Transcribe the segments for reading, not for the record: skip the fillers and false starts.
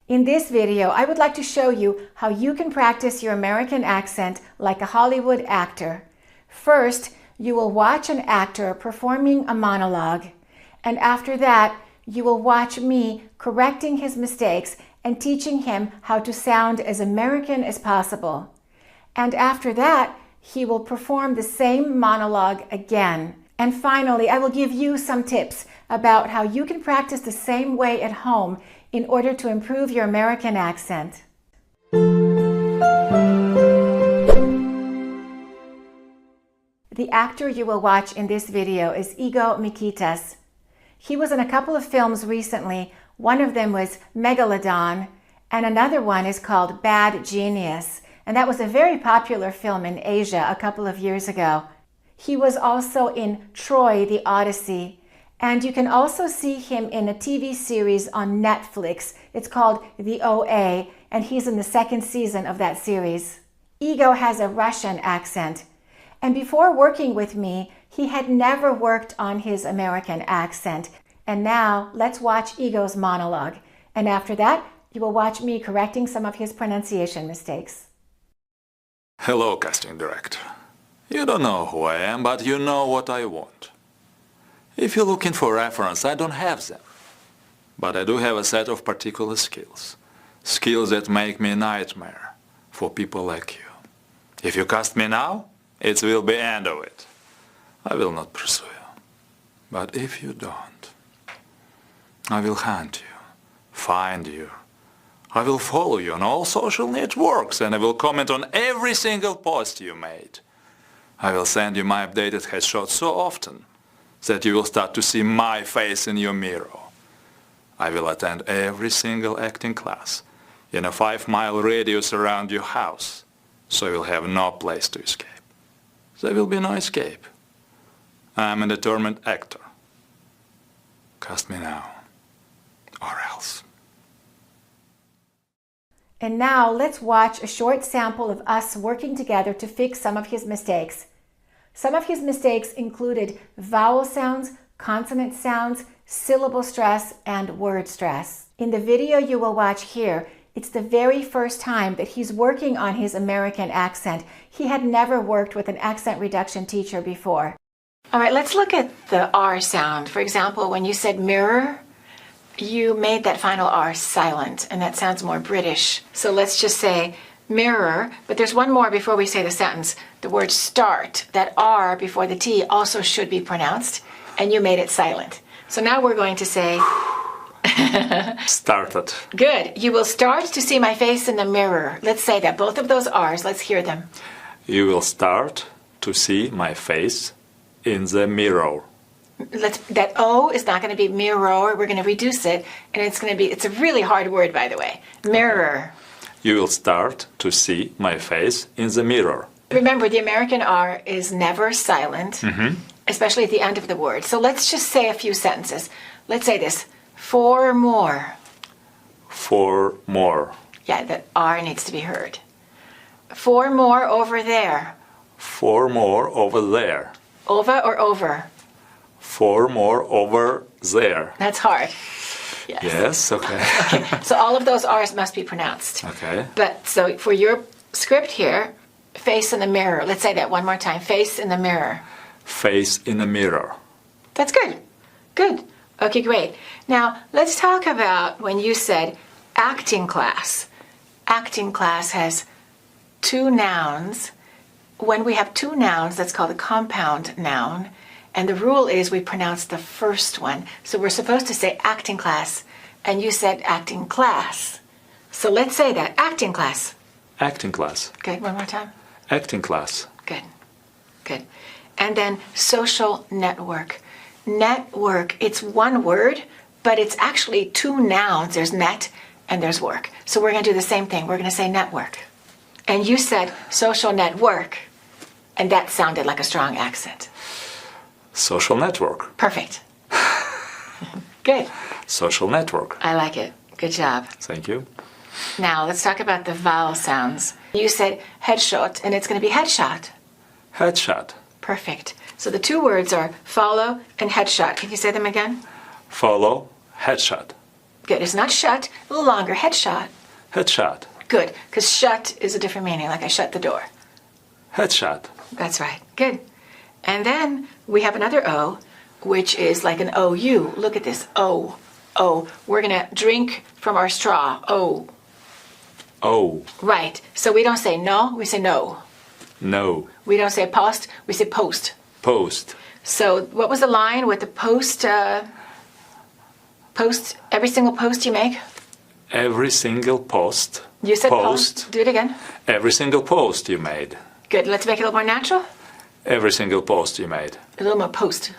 In this video, I would like to show you how you can practice your American accent like a Hollywood actor. First, you will watch an actor performing a monologue, and after that, you will watch me correcting his mistakes and teaching him how to sound as American as possible. And after that, he will perform the same monologue again. And finally, I will give you some tips about how you can practice the same way at home in order to improve your American accent. The actor you will watch in this video is Ego Mikitas. He was in a couple of films recently. One of them was Megalodon, and another one is called Bad Genius. And that was a very popular film in Asia a couple of years ago. He was also in Troy, the Odyssey. And you can also see him in a TV series on Netflix. It's called The OA, and he's in the second season of that series. Ego has a Russian accent. And before working with me, he had never worked on his American accent. And now, let's watch Ego's monologue. And after that, you will watch me correcting some of his pronunciation mistakes. Hello, casting director. You don't know who I am, but you know what I want. If you're looking for reference, I don't have them. But I do have a set of particular skills. Skills that make me a nightmare for people like you. If you cast me now, it will be end of it. I will not pursue you. But if you don't, I will hunt you, find you. I will follow you on all social networks, and I will comment on every single post you made. I will send you my updated headshots so often that you will start to see my face in your mirror. I will attend every single acting class in a 5-mile radius around your house, so you will have no place to escape. There will be no escape. I am a determined actor. Cast me now, or else. And now let's watch a short sample of us working together to fix some of his mistakes. Some of his mistakes included vowel sounds, consonant sounds, syllable stress, and word stress. In the video you will watch here, it's the very first time that he's working on his American accent. He had never worked with an accent reduction teacher before. All right, let's look at the R sound. For example, when you said mirror, you made that final R silent, and that sounds more British. So let's just say mirror, but there's one more before we say the sentence. The word start, that R before the T also should be pronounced, and you made it silent. So now we're going to say... Started. Good. You will start to see my face in the mirror. Let's say that. Both of those R's. Let's hear them. You will start to see my face in the mirror. That O is not going to be mirror. We're going to reduce it, and it's a really hard word, by the way. Mirror. You will start to see my face in the mirror. Remember, the American R is never silent, especially at the end of the word. So let's just say a few sentences. Let's say this. 4 more. 4 more. Yeah, the R needs to be heard. 4 more over there. 4 more over there. Over or over? 4 more over there. That's hard. Yes. Yes, okay. Okay. So all of those R's must be pronounced. Okay. But so for your script here, face in the mirror. Let's say that one more time. Face in the mirror. Face in the mirror. That's good. Good. Okay, great. Now, let's talk about when you said acting class. Acting class has 2 nouns. When we have 2 nouns, that's called a compound noun. And the rule is we pronounce the first one. So we're supposed to say acting class, and you said acting class. So let's say that. Acting class. Acting class. Good. One more time. Acting class. Good. Good. And then social network. Network, it's one word, but it's actually 2 nouns. There's net and there's work. So we're going to do the same thing. We're going to say network. And you said social network, and that sounded like a strong accent. Social network. Perfect. Good. Social network. I like it. Good job. Thank you. Now let's talk about the vowel sounds. You said headshot, and it's going to be headshot. Headshot. Perfect. So the 2 words are follow and headshot. Can you say them again? Follow, headshot. Good. It's not shut. A little longer. Headshot. Headshot. Good. Because shut is a different meaning, like I shut the door. Headshot. That's right. Good. And then we have another O, which is like an OU. Look at this. O. O. We're going to drink from our straw. O. Oh. Right. So we don't say no, we say no. No. We don't say post, we say post. Post. So what was the line with the post, every single post you make? Every single post. You said post. Do it again. Every single post you made. Good. Let's make it a little more natural. Every single post you made. A little more post.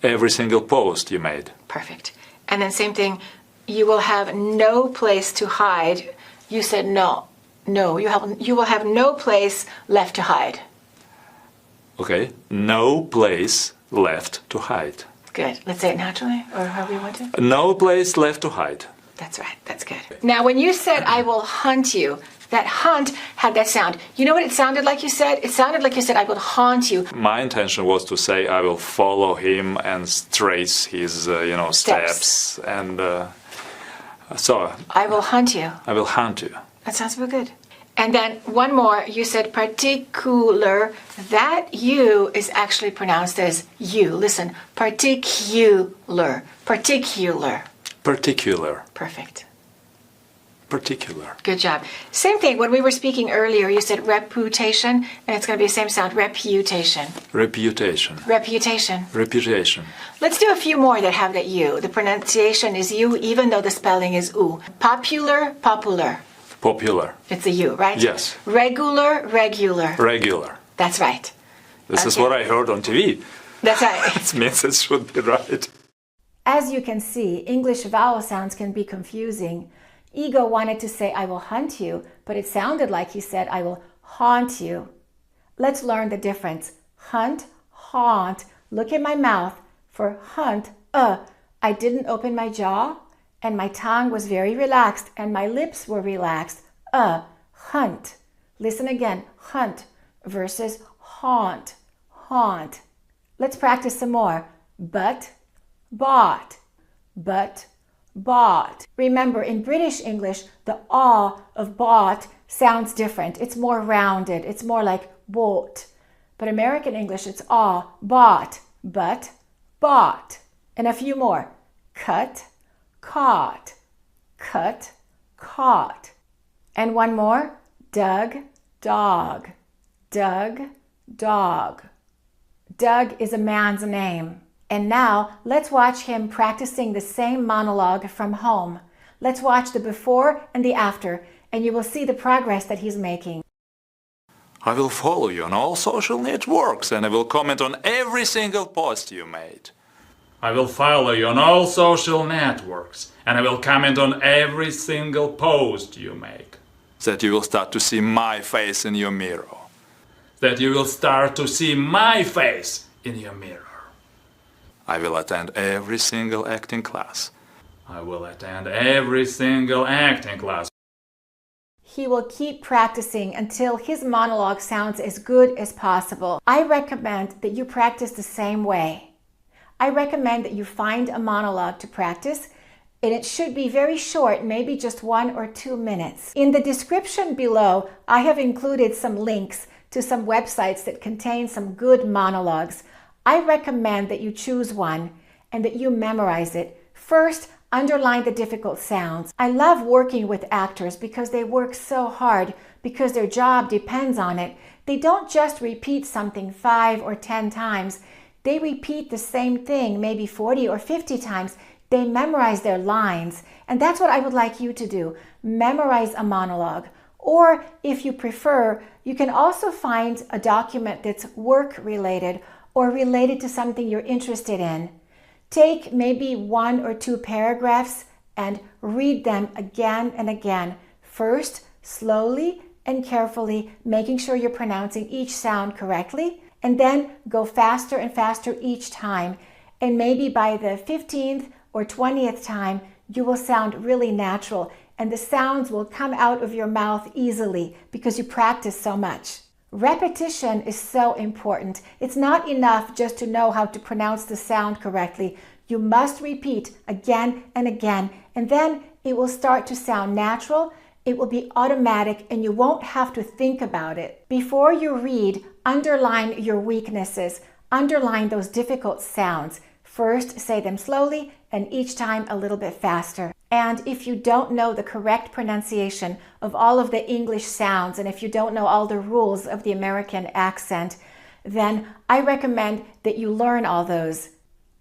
Every single post you made. Perfect. And then same thing, you will have no place to hide. You said no. No, you will have no place left to hide. Okay. No place left to hide. Good. Let's say it naturally, or however you want to. No place left to hide. That's right. That's good. Now, when you said, I will hunt you, that hunt had that sound. You know what it sounded like you said? It sounded like you said, I will haunt you. My intention was to say I will follow him and trace his, steps. And so... I will hunt you. I will hunt you. That sounds real good. And then one more, you said particular. That U is actually pronounced as U. Listen, particular. Particular. Particular. Perfect. Particular. Good job. Same thing, when we were speaking earlier, you said reputation, and it's going to be the same sound, reputation. Reputation. Reputation. Reputation. Let's do a few more that have that U. The pronunciation is U, even though the spelling is U. Popular, popular. Popular. It's a U, right? Yes. Regular, regular. Regular. That's right. This is what I heard on TV. That's right. It means it should be right. As you can see, English vowel sounds can be confusing. Ego wanted to say, I will hunt you, but it sounded like he said, I will haunt you. Let's learn the difference. Hunt, haunt. Look at my mouth. For hunt, I didn't open my jaw, and my tongue was very relaxed, and my lips were relaxed. Hunt. Listen again. Hunt versus haunt. Haunt. Let's practice some more. But, bought. But, bought. Remember, in British English, the ah of bought sounds different. It's more rounded. It's more like bought. But American English, it's ah, bought. But, bought. And a few more. Cut, caught. Cut, caught. And one more. Dug, dog. Dug, dog. Doug is a man's name. And now, let's watch him practicing the same monologue from home. Let's watch the before and the after, and you will see the progress that he's making. I will follow you on all social networks, and I will comment on every single post you made. I will follow you on all social networks, and I will comment on every single post you make. That you will start to see my face in your mirror. That you will start to see my face in your mirror. I will attend every single acting class. I will attend every single acting class. He will keep practicing until his monologue sounds as good as possible. I recommend that you practice the same way. I recommend that you find a monologue to practice, and it should be very short, maybe just 1 or 2 minutes. In the description below, I have included some links to some websites that contain some good monologues. I recommend that you choose one and that you memorize it. First, underline the difficult sounds. I love working with actors because they work so hard because their job depends on it. They don't just repeat something 5 or 10 times. They repeat the same thing maybe 40 or 50 times. They memorize their lines. And that's what I would like you to do. Memorize a monologue. Or if you prefer, you can also find a document that's work-related or related to something you're interested in. Take maybe 1 or 2 paragraphs and read them again and again. First, slowly and carefully, making sure you're pronouncing each sound correctly, and then go faster and faster each time. And maybe by the 15th or 20th time, you will sound really natural, and the sounds will come out of your mouth easily because you practice so much. Repetition is so important. It's not enough just to know how to pronounce the sound correctly. You must repeat again and again, and then it will start to sound natural. It will be automatic and you won't have to think about it. Before you read, underline your weaknesses. Underline those difficult sounds. First, say them slowly and each time a little bit faster. And if you don't know the correct pronunciation of all of the English sounds, and if you don't know all the rules of the American accent, then I recommend that you learn all those.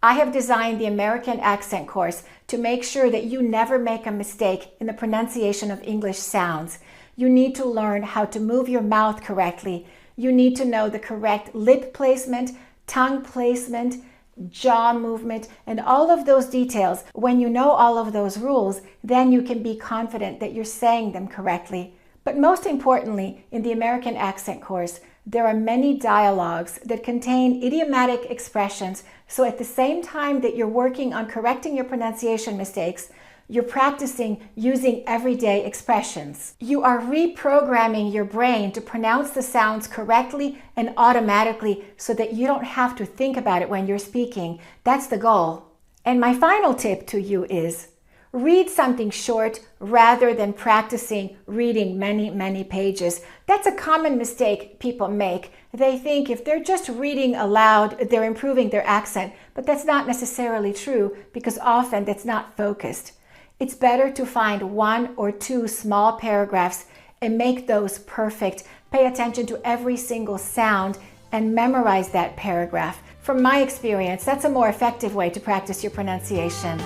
I have designed the American accent course to make sure that you never make a mistake in the pronunciation of English sounds. You need to learn how to move your mouth correctly. You need to know the correct lip placement, tongue placement, jaw movement, and all of those details. When you know all of those rules, then you can be confident that you're saying them correctly. But most importantly, in the American accent course, there are many dialogues that contain idiomatic expressions. So at the same time that you're working on correcting your pronunciation mistakes, you're practicing using everyday expressions. You are reprogramming your brain to pronounce the sounds correctly and automatically so that you don't have to think about it when you're speaking. That's the goal. And my final tip to you is read something short rather than practicing reading many pages. That's a common mistake people make. They think if they're just reading aloud, they're improving their accent, but that's not necessarily true because often that's not focused. It's better to find 1 or 2 small paragraphs and make those perfect. Pay attention to every single sound and memorize that paragraph. From my experience, that's a more effective way to practice your pronunciation.